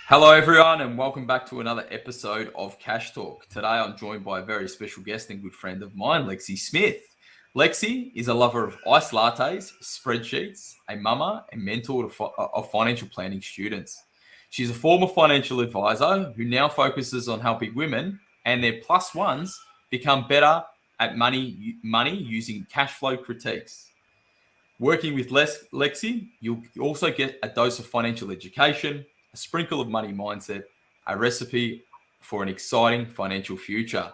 Hello, everyone, and welcome back to another episode of Cash Talk. Today, I'm joined by a very special guest and good friend of mine, Lexi Smith. Lexi is a lover of iced lattes, spreadsheets, a mama, and mentor of financial planning students. She's a former financial advisor who now focuses on helping women and their plus ones become better at money using cash flow critiques. Working with Lexi, you'll also get a dose of financial education, a sprinkle of money mindset, a recipe for an exciting financial future.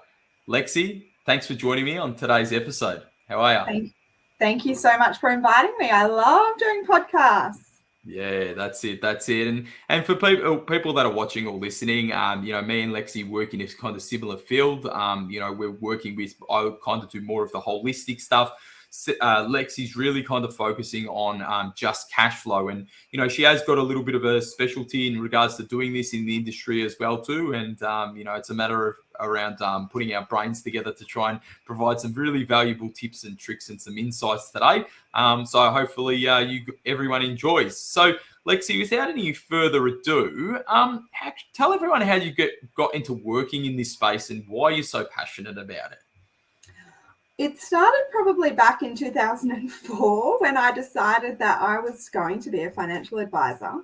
Lexi, thanks for joining me on today's episode. How are you? Thank you so much for inviting me. I love doing podcasts. Yeah, that's it. And for people that are watching or listening, me and Lexi work in this kind of similar field. We're working with, I kind of do more of the holistic stuff. Lexi's really kind of focusing on just cash flow, and she has got a little bit of a specialty in regards to doing this in the industry as well too. And it's a matter of around putting our brains together to try and provide some really valuable tips and tricks and some insights today. So hopefully everyone enjoys. So Lexi, without any further ado, tell everyone how you got into working in this space and why you're so passionate about it. It started probably back in 2004 when I decided that I was going to be a financial advisor.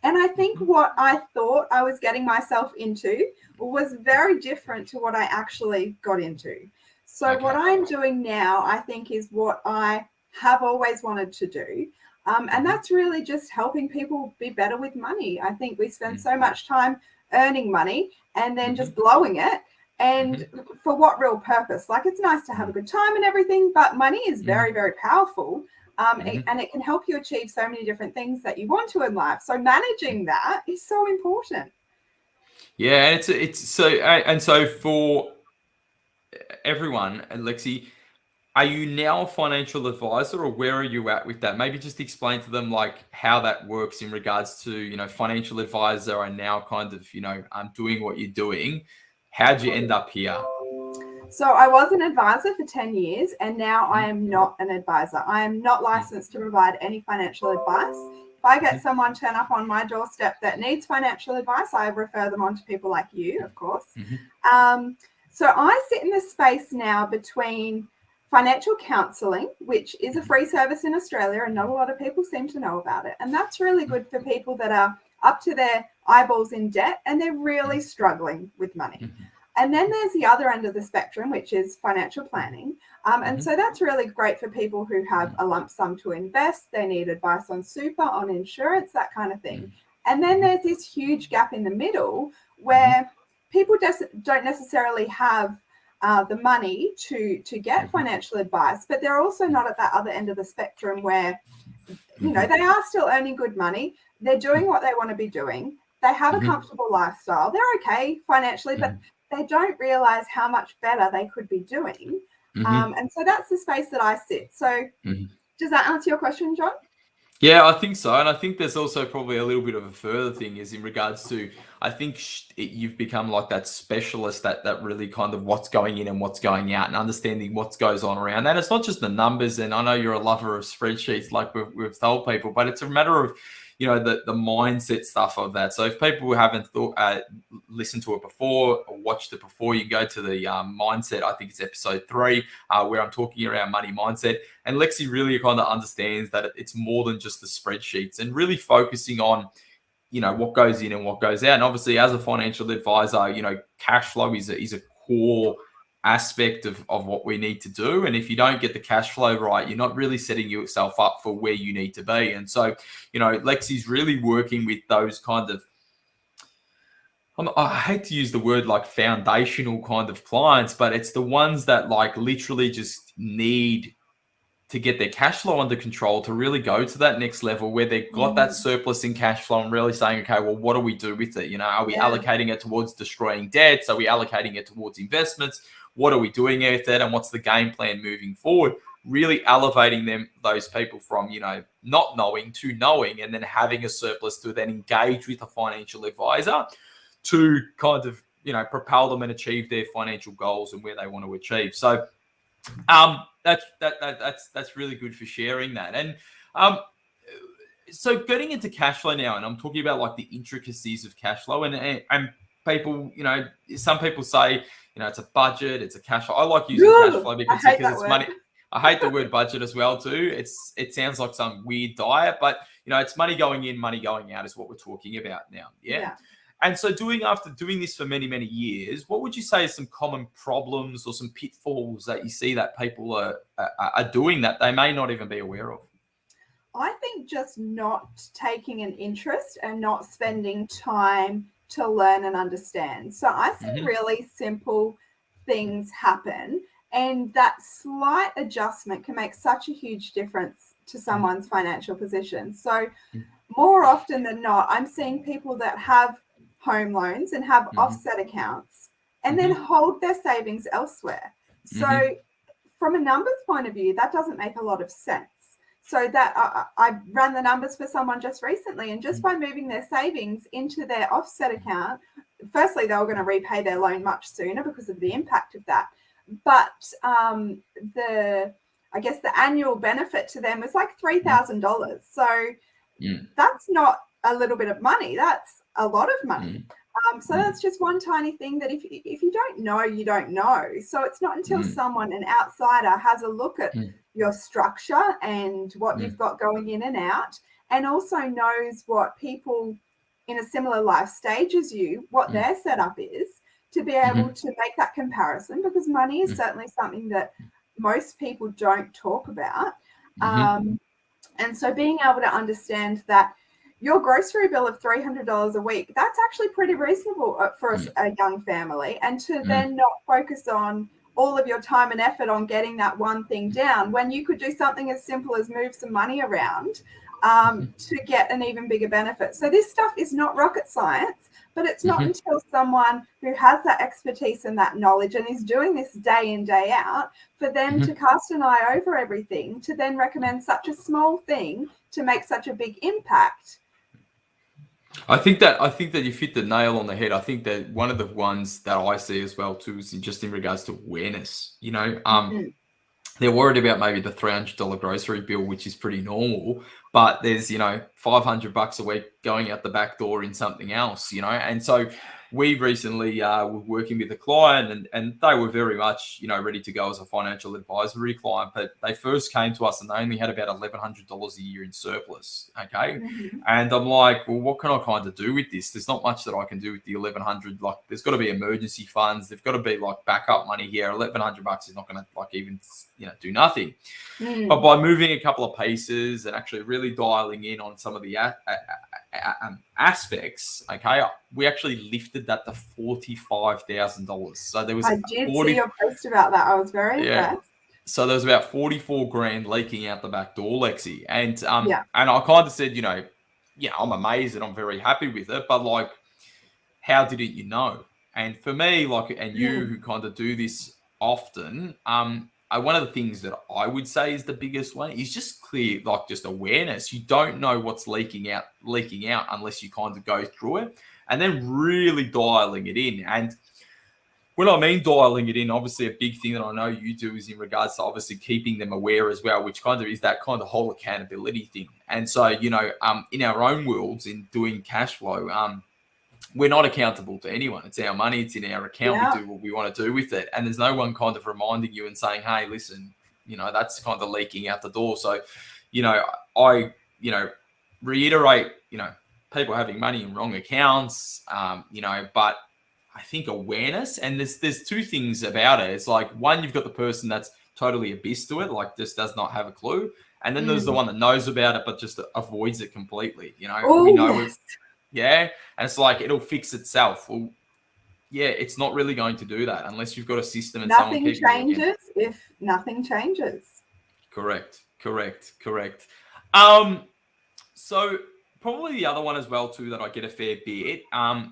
And I think what I thought I was getting myself into was very different to what I actually got into. So What I'm doing now, I think, is what I have always wanted to do. And that's really just helping people be better with money. I think we spend so much time earning money and then just blowing it. And for what real purpose? Like, it's nice to have a good time and everything, but money is very, very powerful. And it can help you achieve so many different things that you want to in life. So managing that is so important. Yeah, and so for everyone, Lexi, are you now a financial advisor, or where are you at with that? Maybe just explain to them like how that works in regards to, financial advisor and now kind of, doing what you're doing. How'd you end up here? So I was an advisor for 10 years and now I am not an advisor. I am not licensed to provide any financial advice. If I get someone turn up on my doorstep that needs financial advice, I refer them on to people like you, of course. So I sit in this space now between financial counselling, which is a free service in Australia and not a lot of people seem to know about it. And that's really good for people that are up to their eyeballs in debt and they're really struggling with money. And then there's the other end of the spectrum, which is financial planning. And so that's really great for people who have a lump sum to invest. They need advice on super, on insurance, that kind of thing. And then there's this huge gap in the middle where people don't necessarily have the money to get financial advice, but they're also not at that other end of the spectrum where, they are still earning good money. They're doing what they want to be doing. They have a comfortable lifestyle. They're okay financially, but they don't realize how much better they could be doing. And so that's the space that I sit. So does that answer your question, John? Yeah, I think so. And I think there's also probably a little bit of a further thing is in regards to, I think you've become like that specialist that really kind of what's going in and what's going out and understanding what goes on around that. It's not just the numbers. And I know you're a lover of spreadsheets, like we've told people, but it's a matter of, the mindset stuff of that. So if people haven't listened to it before or watched it before, you go to the mindset. I think it's episode 3 where I'm talking around money mindset. And Lexi really kind of understands that it's more than just the spreadsheets and really focusing on, what goes in and what goes out. And obviously, as a financial advisor, cash flow is a core aspect of what we need to do. And if you don't get the cash flow right, you're not really setting yourself up for where you need to be. And so, Lexi's really working with those kind of, I hate to use the word like foundational kind of clients, but it's the ones that like literally just need to get their cash flow under control to really go to that next level where they've got that surplus in cash flow and really saying, okay, well, what do we do with it? Are we allocating it towards destroying debts? Are we allocating it towards investments? What are we doing with it? And what's the game plan moving forward? Really elevating those people from, not knowing to knowing, and then having a surplus to then engage with a financial advisor to kind of, propel them and achieve their financial goals and where they want to achieve. So, that's really good for sharing that. And so getting into cash flow now, and I'm talking about like the intricacies of cash flow, and people, some people say, it's a budget, it's a cash flow. I like using cash flow I because hate that it's word. money. I hate the word budget as well too. It sounds like some weird diet, but it's money going in, money going out is what we're talking about now. Yeah. And so after doing this for many, many years, what would you say is some common problems or some pitfalls that you see that people are doing that they may not even be aware of? I think just not taking an interest and not spending time to learn and understand. So I see really simple things happen, and that slight adjustment can make such a huge difference to someone's financial position. So more often than not, I'm seeing people that have home loans and have offset accounts and then hold their savings elsewhere. So from a numbers point of view, that doesn't make a lot of sense. So that I ran the numbers for someone just recently, and just by moving their savings into their offset account, firstly, they were going to repay their loan much sooner because of the impact of that. But the annual benefit to them was like $3,000. So that's not a little bit of money. That's a lot of money. So that's just one tiny thing that if you don't know, you don't know. So it's not until someone, an outsider, has a look at your structure and what you've got going in and out, and also knows what people in a similar life stage as you, what their setup is, to be able to make that comparison, because money is certainly something that most people don't talk about. And so being able to understand that your grocery bill of $300 a week, that's actually pretty reasonable for a young family. And to then not focus on all of your time and effort on getting that one thing down, when you could do something as simple as move some money around to get an even bigger benefit. So this stuff is not rocket science, but it's not until someone who has that expertise and that knowledge and is doing this day in, day out, for them to cast an eye over everything, to then recommend such a small thing to make such a big impact. I think that you hit the nail on the head. I think that one of the ones that I see as well too is just in regards to awareness. They're worried about maybe the $300 grocery bill, which is pretty normal, but there's $500 a week going out the back door in something else, and so we recently were working with a client, and they were very much ready to go as a financial advisory client, but they first came to us and they only had about $1,100 a year in surplus. Okay. And I'm like, well, what can I kind of do with this? There's not much that I can do with the 1,100. Like, there's got to be emergency funds. There've got to be like backup money here. $1,100 is not going to even do nothing. But by moving a couple of pieces and actually really dialing in on some of the aspects, okay, we actually lifted that to $45,000. So there was I did see your post about that. I was very impressed. So there was about 44 grand leaking out the back door, Lexi, and and I kind of said, I'm amazed and I'm very happy with it, but like, how didn't you know? And for me, and you who kind of do this often, one of the things that I would say is the biggest one is just clear, just awareness. You don't know what's leaking out unless you kind of go through it, and then really dialing it in. And when I mean dialing it in, obviously a big thing that I know you do is in regards to obviously keeping them aware as well, which kind of is that kind of whole accountability thing. And so, in our own worlds in doing cash flow, we're not accountable to anyone. It's our money. It's in our account. We do what we want to do with it. And there's no one kind of reminding you and saying, hey, listen, that's kind of leaking out the door. So, I reiterate, people having money in wrong accounts, but I think awareness, and there's two things about it. It's like, one, you've got the person that's totally abyss to it, like just does not have a clue. And then there's the one that knows about it, but just avoids it completely. We know it. Yeah. And it's like, it'll fix itself. Well, yeah, it's not really going to do that unless you've got a system and nothing changes if nothing changes. Correct. So probably the other one as well too that I get a fair bit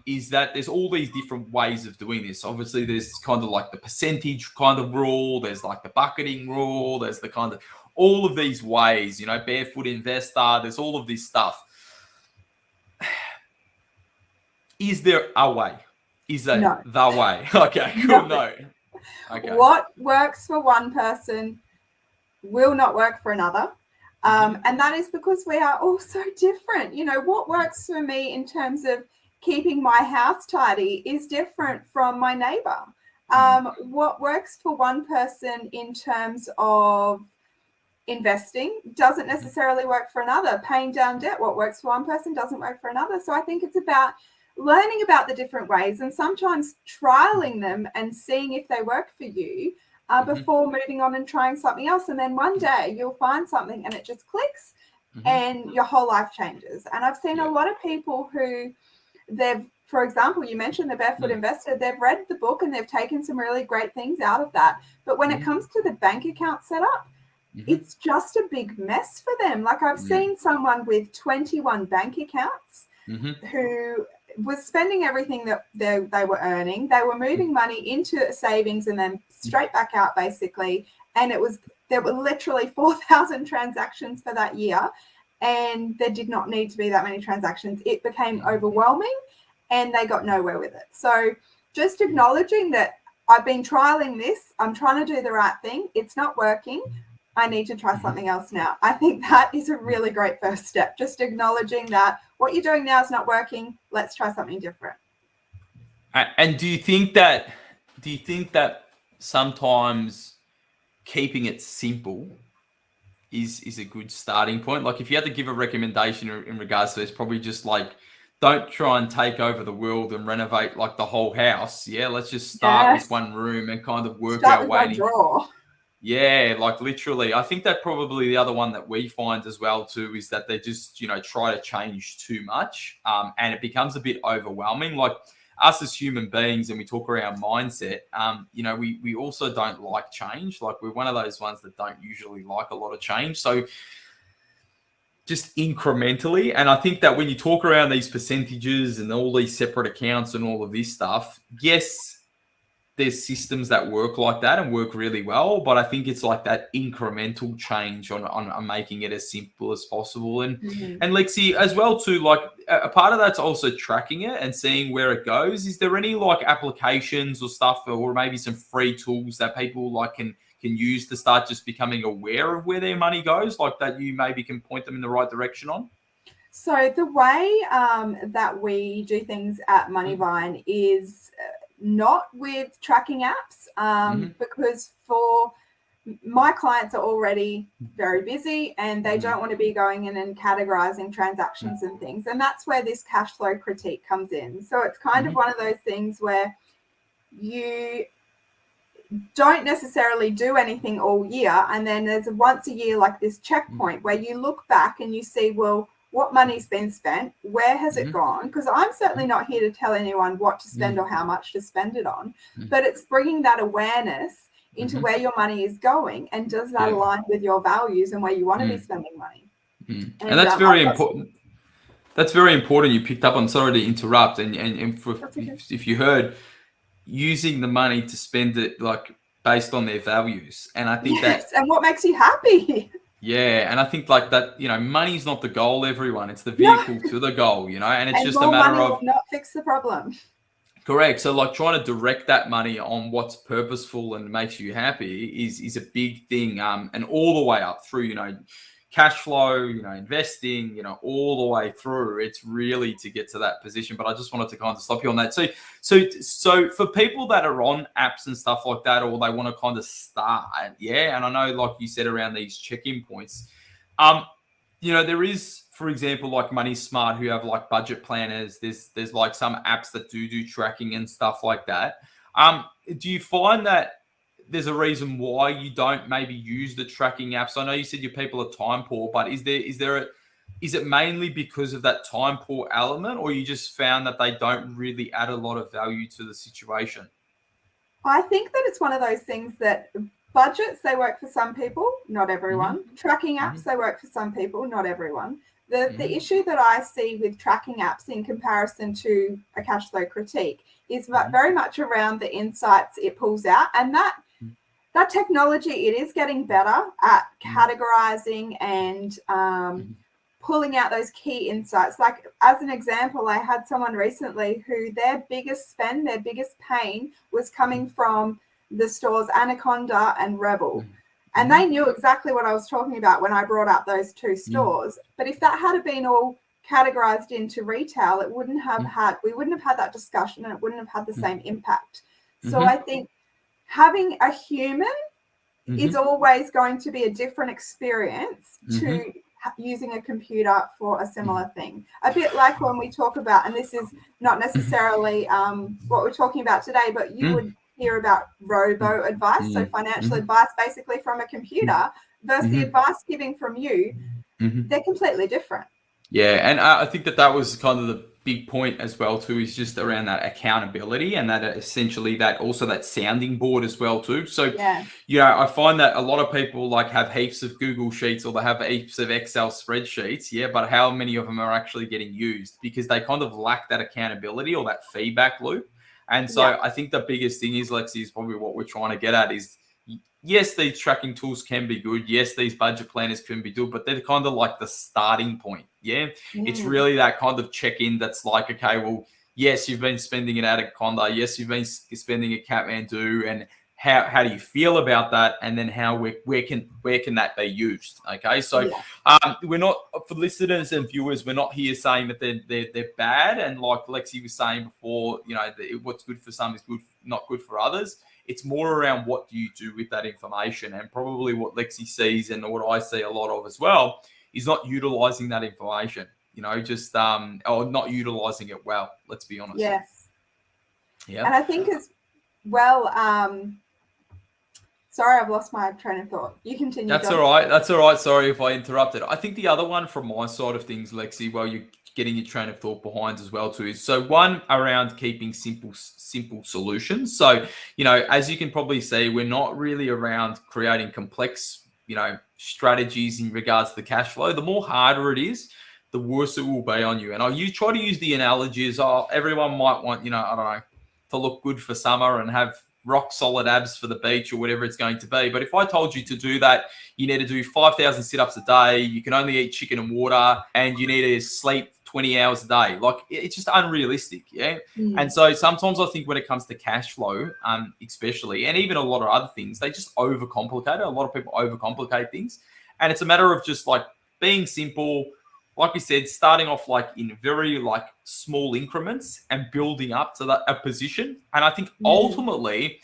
is that there's all these different ways of doing this. Obviously, there's kind of like the percentage kind of rule. There's like the bucketing rule. There's the kind of all of these ways. Barefoot investor. There's all of this stuff. Is there a way? Is there the way? Okay, cool. No. Okay. What works for one person will not work for another. And that is because we are all so different. You know, what works for me in terms of keeping my house tidy is different from my neighbor. What works for one person in terms of investing doesn't necessarily work for another. Paying down debt, what works for one person doesn't work for another. So I think it's about learning about the different ways and sometimes trialing them and seeing if they work for you before moving on and trying something else. And then one day you'll find something and it just clicks and your whole life changes. And I've seen a lot of people who for example, you mentioned the Barefoot Investor, they've read the book and they've taken some really great things out of that. But when it comes to the bank account setup, it's just a big mess for them. Like I've seen someone with 21 bank accounts who was spending everything that they were earning. They were moving money into savings and then straight back out basically. And there were literally 4,000 transactions for that year. And there did not need to be that many transactions. It became overwhelming and they got nowhere with it. So just acknowledging that I've been trialing this. I'm trying to do the right thing. It's not working. I need to try something else now. I think that is a really great first step. Just acknowledging that what you're doing now is not working. Let's try something different. And do you think that sometimes keeping it simple is a good starting point? Like if you had to give a recommendation in regards to this, probably just like don't try and take over the world and renovate like the whole house. Yeah, let's just start with one room and kind of work our way. Yeah, like literally. I think that probably the other one that we find as well too is that they just, try to change too much and it becomes a bit overwhelming. Like us as human beings, and we talk around mindset, we also don't like change. Like we're one of those ones that don't usually like a lot of change. So just incrementally. And I think that when you talk around these percentages and all these separate accounts and all of this stuff, yes, there's systems that work like that and work really well, but I think it's like that incremental change on making it as simple as possible. And and Lexi as well too, like a part of that's also tracking it and seeing where it goes. Is there any like applications or stuff or maybe some free tools that people like can use to start just becoming aware of where their money goes, like that you maybe can point them in the right direction on? So the way that we do things at Moneyvine is not with tracking apps because for my clients are already very busy and they don't want to be going in and categorizing transactions and things. And that's where this cash flow critique comes in. So it's kind of one of those things where you don't necessarily do anything all year. And then there's once a year like this checkpoint where you look back and you see, well, what money's been spent, where has it gone? Because I'm certainly not here to tell anyone what to spend or how much to spend it on, but it's bringing that awareness into where your money is going and does that align with your values and where you want to be spending money. And that's very important. That's very important. You picked up on, sorry to interrupt, and if you heard, using the money to spend it like based on their values. And I think and what makes you happy. Yeah, and I think like that, money's not the goal, everyone. It's the vehicle to the goal, and it's just a matter of will not fix the problem. Correct. So like trying to direct that money on what's purposeful and makes you happy is a big thing. And all the way up through, cash flow, investing, all the way through. It's really to get to that position. But I just wanted to kind of stop you on that. So for people that are on apps and stuff like that, or they want to kind of start, and I know, like you said, around these check-in points, there is, for example, like Money Smart, who have like budget planners. There's like some apps that do tracking and stuff like that. Do you find that there's a reason why you don't maybe use the tracking apps? I know you said your people are time poor, but is it mainly because of that time poor element, or you just found that they don't really add a lot of value to the situation? I think that it's one of those things that budgets, they work for some people, not everyone. Tracking apps, they work for some people, not everyone. The issue that I see with tracking apps in comparison to a cash flow critique is very much around the insights it pulls out, and that technology, it is getting better at categorizing and pulling out those key insights. Like as an example, I had someone recently who their biggest spend, their biggest pain was coming from the stores Anaconda and Rebel. And they knew exactly what I was talking about when I brought up those two stores. But if that had been all categorized into retail, we wouldn't have had that discussion, and it wouldn't have had the same impact. So I think having a human is always going to be a different experience to using a computer for a similar thing. A bit like when we talk about, and this is not necessarily what we're talking about today, but you would hear about robo advice, so financial advice basically from a computer versus the advice giving from you. They're completely different. Yeah, and I think that was kind of the big point as well too, is just around that accountability and that essentially that also that sounding board as well too. So I find that a lot of people like have heaps of Google Sheets or they have heaps of Excel spreadsheets, but how many of them are actually getting used because they kind of lack that accountability or that feedback loop. And so I think the biggest thing is, Lexi, is probably what we're trying to get at is, yes, these tracking tools can be good. Yes, these budget planners can be good, but they're kind of like the starting point. Yeah. It's really that kind of check-in that's like, okay, well, yes, you've been spending it at a condo. Yes, you've been spending at Kathmandu, and how do you feel about that? And then where can that be used? Okay. So we're not, for listeners and viewers, we're not here saying that they're bad. And like Lexi was saying before, what's good for some is not good for others. It's more around what do you do with that information, and probably what Lexi sees and what I see a lot of as well is not utilizing that information, or not utilizing it well. Let's be honest. Yes. Yeah. And I think as well, sorry, I've lost my train of thought. You continue. That's all right. That's all right. Sorry if I interrupted. I think the other one from my side of things, Lexi, while you're getting your train of thought behind as well too, is so one around keeping simple solutions. So, as you can probably see, we're not really around creating complex, strategies in regards to the cash flow. The more harder it is, the worse it will be on you. And you try to use the analogies. Everyone might want, I don't know, to look good for summer and have rock solid abs for the beach or whatever it's going to be. But if I told you to do that, you need to do 5,000 sit-ups a day. You can only eat chicken and water, and you need to sleep 20 hours a day. Like, it's just unrealistic. Yeah. And so sometimes I think when it comes to cash flow, especially, and even a lot of other things, they just overcomplicate it. A lot of people overcomplicate things. And it's a matter of just like being simple, like we said, starting off like in very like small increments and building up to a position. And I think ultimately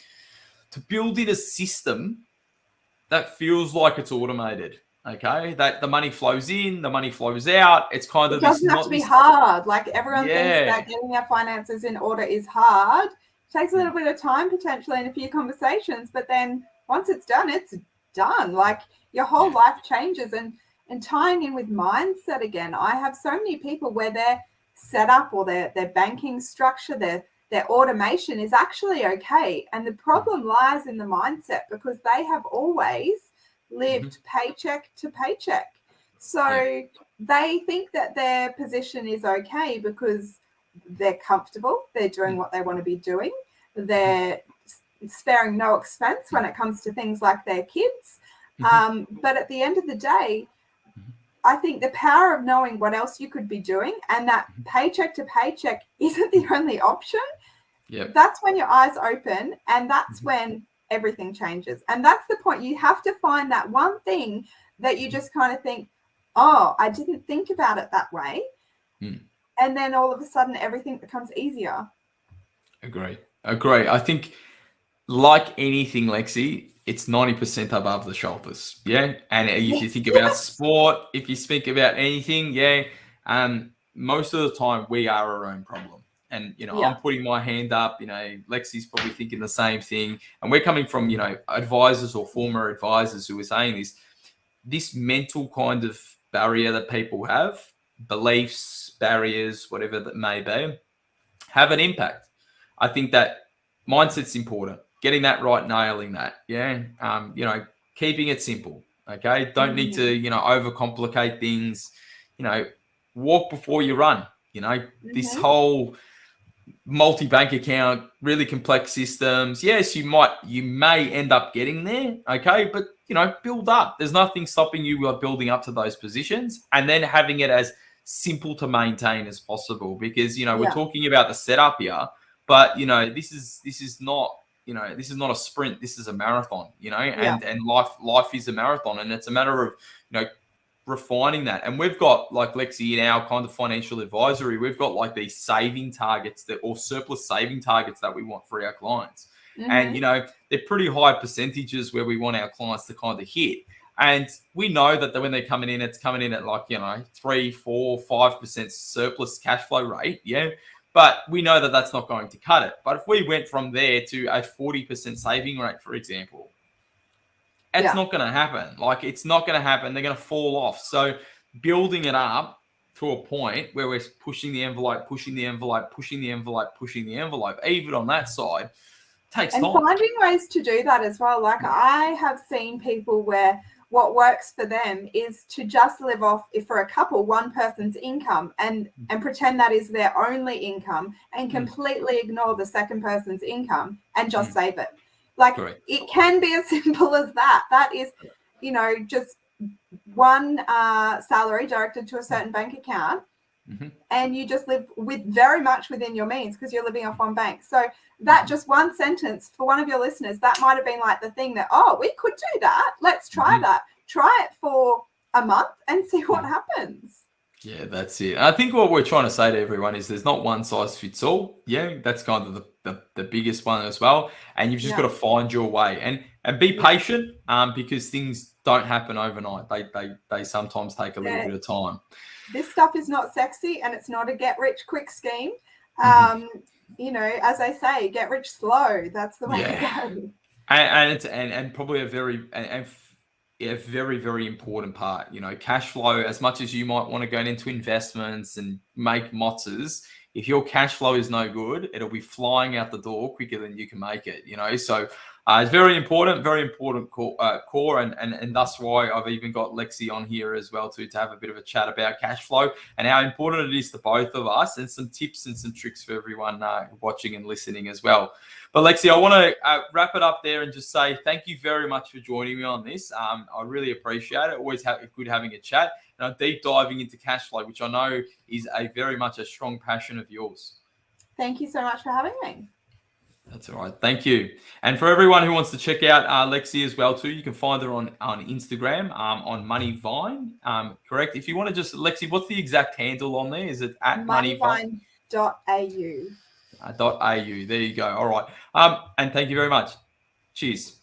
to build in a system that feels like it's automated. Okay, that the money flows in, the money flows out. It's kind of, it doesn't have to be hard. Like everyone thinks that getting their finances in order is hard. It takes a little bit of time potentially and a few conversations, but then once it's done, it's done. Like your whole life changes. And tying in with mindset again, I have so many people where their setup or their banking structure, their automation is actually okay. And the problem lies in the mindset because they have always lived paycheck to paycheck. So they think that their position is okay because they're comfortable. They're doing what they want to be doing. They're sparing no expense when it comes to things like their kids. But at the end of the day, I think the power of knowing what else you could be doing and that paycheck to paycheck isn't the only option. That's when your eyes open, and that's when everything changes. And that's the point. You have to find that one thing that you just kind of think, oh, I didn't think about it that way. And then all of a sudden everything becomes easier. Agree. I think like anything, Lexi, it's 90% above the shoulders. Yeah. And if you think about sport, if you think about anything, most of the time we are our own problem. And, I'm putting my hand up, Lexi's probably thinking the same thing. And we're coming from, advisors or former advisors who are saying this mental kind of barrier that people have, beliefs, barriers, whatever that may be, have an impact. I think that mindset's important. Getting that right, nailing that. Yeah. Keeping it simple. Okay. Don't need to, overcomplicate things. Walk before you run. This whole multi-bank account, really complex systems. Yes, you may end up getting there. Okay. But, build up. There's nothing stopping you building up to those positions and then having it as simple to maintain as possible because, we're talking about the setup here, but, this is not this is not a sprint. This is a marathon, Yeah. and life is a marathon, and it's a matter of, refining that. And we've got, like, Lexi, in our kind of financial advisory, we've got like these saving targets or surplus saving targets that we want for our clients. And, they're pretty high percentages where we want our clients to kind of hit. And we know that when they're coming in, it's coming in at like, 3, 4, 5% surplus cash flow rate. Yeah. But we know that that's not going to cut it. But if we went from there to a 40% saving rate, for example, it's not going to happen. Like, it's not going to happen. They're going to fall off. So building it up to a point where we're pushing the envelope, even on that side, takes time. And finding ways to do that as well. Like, I have seen people where what works for them is to just live off, if for a couple, one person's income and pretend that is their only income, and completely ignore the second person's income and just save it. Like, correct. It can be as simple as that. That is, just one salary directed to a certain bank account, and you just live very much within your means because you're living off one bank. So that just one sentence for one of your listeners, that might have been like the thing that, we could do that. Let's try that. Try it for a month and see what happens. Yeah, that's it. I think what we're trying to say to everyone is there's not one size fits all. Yeah, that's kind of the biggest one as well. And you've just got to find your way and be patient, because things don't happen overnight. They sometimes take a little bit of time. This stuff is not sexy, and it's not a get rich quick scheme. As I say, get rich slow. That's the way to go. And it's probably a very very, very important part. Cash flow, as much as you might want to go into investments and make motzes, if your cash flow is no good, it'll be flying out the door quicker than you can make it. So it's very important core, and that's why I've even got Lexi on here as well to have a bit of a chat about cash flow and how important it is to both of us, and some tips and some tricks for everyone watching and listening as well. But Lexi, I want to wrap it up there and just say thank you very much for joining me on this. I really appreciate it. Always good having a chat, and I'm deep diving into cash flow, which I know is very much a strong passion of yours. Thank you so much for having me. That's all right. Thank you. And for everyone who wants to check out Lexi as well too, you can find her on Instagram, on Moneyvine. Correct. If you want to just, Lexi, what's the exact handle on there? Is it at moneyvine.au? .au. There you go. All right. And thank you very much. Cheers.